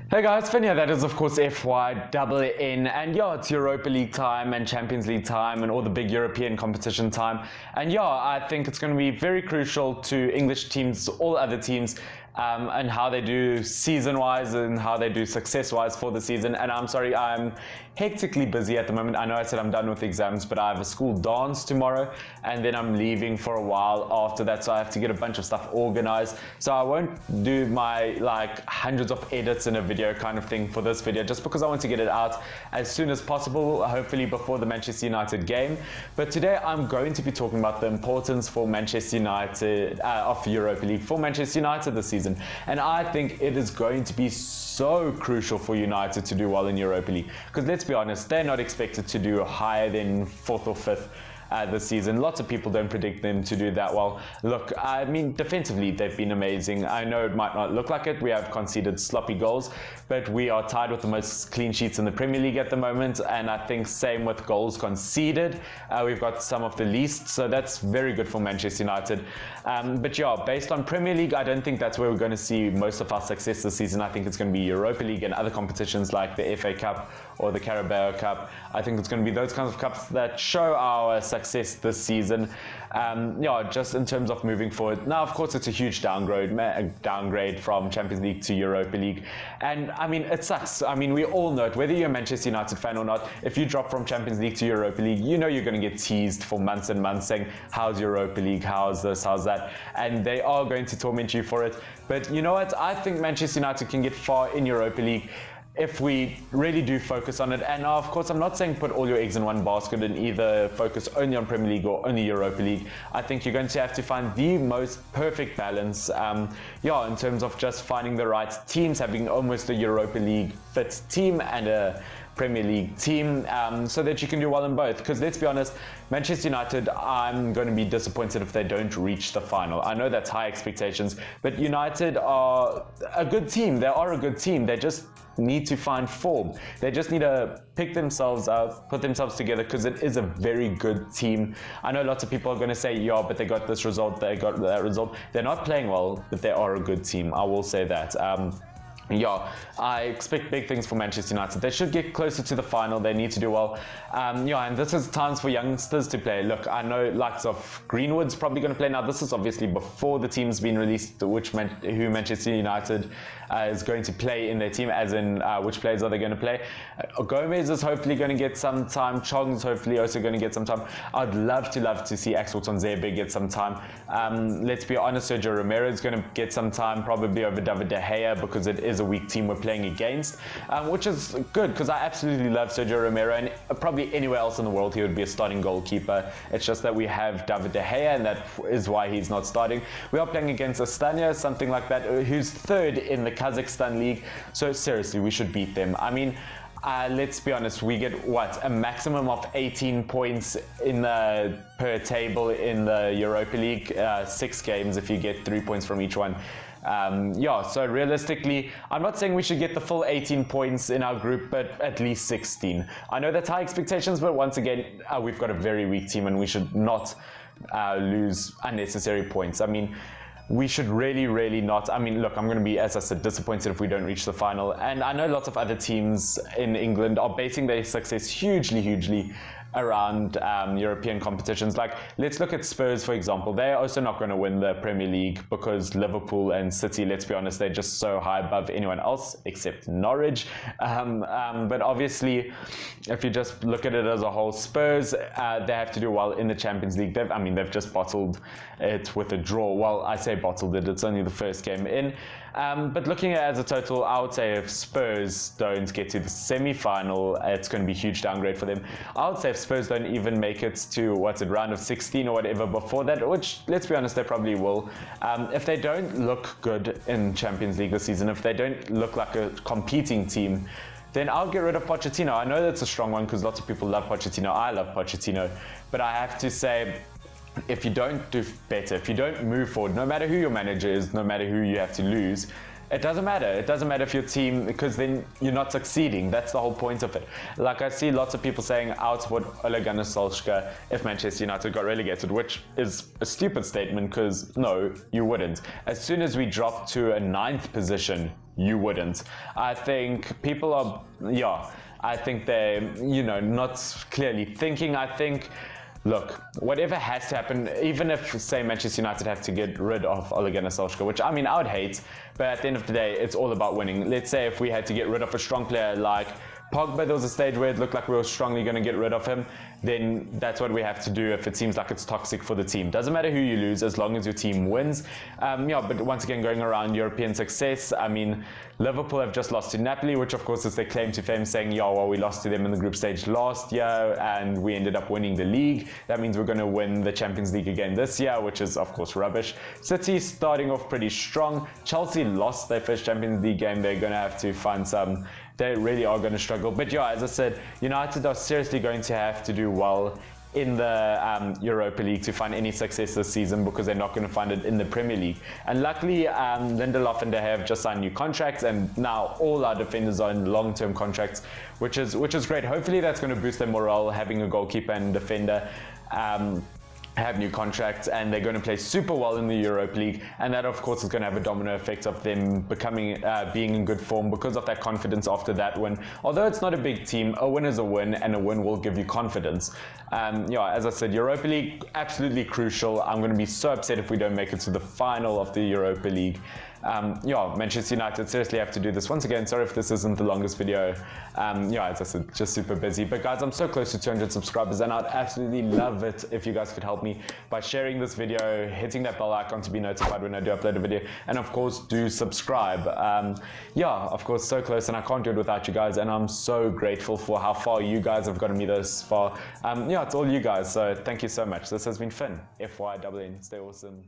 Hey guys, Finn here. That is of course FYNN, and yeah, it's Europa League time and Champions League time and all the big European competition time. And yeah, I think it's going to be very crucial to English teams, all other teams, and how they do season-wise and how they do success-wise for the season. And I'm sorry, I'm hectically busy at the moment. I know I said I'm done with exams, but I have a school dance tomorrow, and then I'm leaving for a while after that, so I have to get a bunch of stuff organized. So I won't do my like hundreds of edits in a video kind of thing for this video, just because I want to get it out as soon as possible, hopefully before the Manchester United game. But today I'm going to be talking about the importance for Manchester United of Europa League for Manchester United this season. And I think it is going to be so crucial for United to do well in Europa League, because let's be honest, they're not expected to do higher than 4th or 5th this season. Lots of people don't predict them to do that well. Look, I mean, defensively they've been amazing. I know it might not look like it, we have conceded sloppy goals, but we are tied with the most clean sheets in the Premier League at the moment, and I think same with goals conceded. We've got some of the least, so that's very good for Manchester United. But yeah, based on Premier League, I don't think that's where we're going to see most of our success this season. I think it's going to be Europa League and other competitions like the FA Cup or the Carabao Cup. I think it's going to be those kinds of cups that show our success this season. Yeah, just in terms of moving forward. Now, of course, it's a huge downgrade from Champions League to Europa League. And I mean, it sucks. I mean, we all know it, whether you're a Manchester United fan or not. If you drop from Champions League to Europa League, you know you're going to get teased for months and months saying, how's Europa League? How's this? How's that? And they are going to torment you for it. But you know what? I think Manchester United can get far in Europa League if we really do focus on it. And of course, I'm not saying put all your eggs in one basket and either focus only on Premier League or only Europa League. I think you're going to have to find the most perfect balance, yeah, in terms of just finding the right teams, having almost a Europa League fit team and a Premier League team, so that you can do well in both. Because let's be honest, Manchester United, I'm going to be disappointed if they don't reach the final. I know that's high expectations, but United are a good team. They are a good team. They just need to find form. They just need to pick themselves up, put themselves together, because it is a very good team. I know lots of people are going to say, yeah, but they got this result, they got that result. They're not playing well, but they are a good team. I will say that. Yeah, I expect big things for Manchester United. They should get closer to the final. They need to do well. Yeah, and this is times for youngsters to play. Look, I know likes of Greenwood's probably going to play now. This is obviously before the team's been released, who Manchester United is going to play in their team, as in which players are they going to play. Gomez is hopefully going to get some time. Chong's hopefully also going to get some time. I'd love to see Axel Tonzebe get some time. Let's be honest, Sergio Romero is going to get some time, probably over David De Gea, because it is a weak team we're playing against, which is good, because I absolutely love Sergio Romero, and probably anywhere else in the world he would be a starting goalkeeper. It's just that we have David De Gea, and that is why he's not starting. We are playing against Astana, something like that, who's third in the Kazakhstan league, so seriously, we should beat them. I mean, let's be honest, we get what, a maximum of 18 points in the per table in the Europa League, 6 games if you get 3 points from each one. Yeah, so realistically, I'm not saying we should get the full 18 points in our group, but at least 16. I know that's high expectations, but once again, we've got a very weak team, and we should not lose unnecessary points. I mean, we should really not. I mean, look, I'm going to be, as I said, disappointed if we don't reach the final. And I know lots of other teams in England are basing their success hugely around European competitions. Like, let's look at Spurs, for example. They're also not going to win the Premier League because Liverpool and City, let's be honest, they're just so high above anyone else except Norwich. But obviously, if you just look at it as a whole, Spurs, they have to do well in the Champions League. They've just bottled it with a draw. Well, I say bottled it, it's only the first game in. But looking at it as a total, I would say if Spurs don't get to the semi-final, it's going to be a huge downgrade for them. I would say if Spurs don't even make it to, round of 16 or whatever before that, which, let's be honest, they probably will. If they don't look good in Champions League this season, if they don't look like a competing team, then I'll get rid of Pochettino. I know that's a strong one because lots of people love Pochettino. I love Pochettino. But I have to say, if you don't do better, if you don't move forward, no matter who your manager is, no matter who you have to lose, it doesn't matter. It doesn't matter if your team, because then you're not succeeding. That's the whole point of it. Like, I see lots of people saying, I would support Ole Gunnar Solskjaer if Manchester United got relegated, which is a stupid statement because no, you wouldn't. As soon as we drop to a 9th position, you wouldn't. I think people are, yeah, I think they're, not clearly thinking. I think, look, whatever has to happen, even if, say, Manchester United have to get rid of Ole Gunnar Solskjaer, which, I mean, I would hate, but at the end of the day, it's all about winning. Let's say if we had to get rid of a strong player like Pogba, there was a stage where it looked like we were strongly going to get rid of him, then that's what we have to do if it seems like it's toxic for the team. Doesn't matter who you lose as long as your team wins. But once again, going around European success, I mean, Liverpool have just lost to Napoli, which of course is their claim to fame, saying, we lost to them in the group stage last year and we ended up winning the league. That means we're going to win the Champions League again this year, which is of course rubbish. City starting off pretty strong. Chelsea lost their first Champions League game. They're going to have to find some. They really are going to struggle. But yeah, as I said, United are seriously going to have to do well in the Europa League to find any success this season, because they're not going to find it in the Premier League. And luckily, Lindelof and De Gea have just signed new contracts, and now all our defenders are in long-term contracts, which is great. Hopefully that's going to boost their morale, having a goalkeeper and defender have new contracts, and they're going to play super well in the Europa League, and that of course is going to have a domino effect of them becoming being in good form because of that confidence after that win. Although it's not a big team, a win is a win, and a win will give you confidence. As I said, Europa League absolutely crucial. I'm going to be so upset if we don't make it to the final of the Europa League. Manchester United seriously have to do this. Once again, sorry if this isn't the longest video. As I said, just super busy. But guys, I'm so close to 200 subscribers, and I'd absolutely love it if you guys could help me by sharing this video, hitting that bell icon to be notified when I do upload a video, and of course, do subscribe. Of course, so close, and I can't do it without you guys, and I'm so grateful for how far you guys have gotten me this far. It's all you guys, so thank you so much. This has been Finn, FYNN. Stay awesome.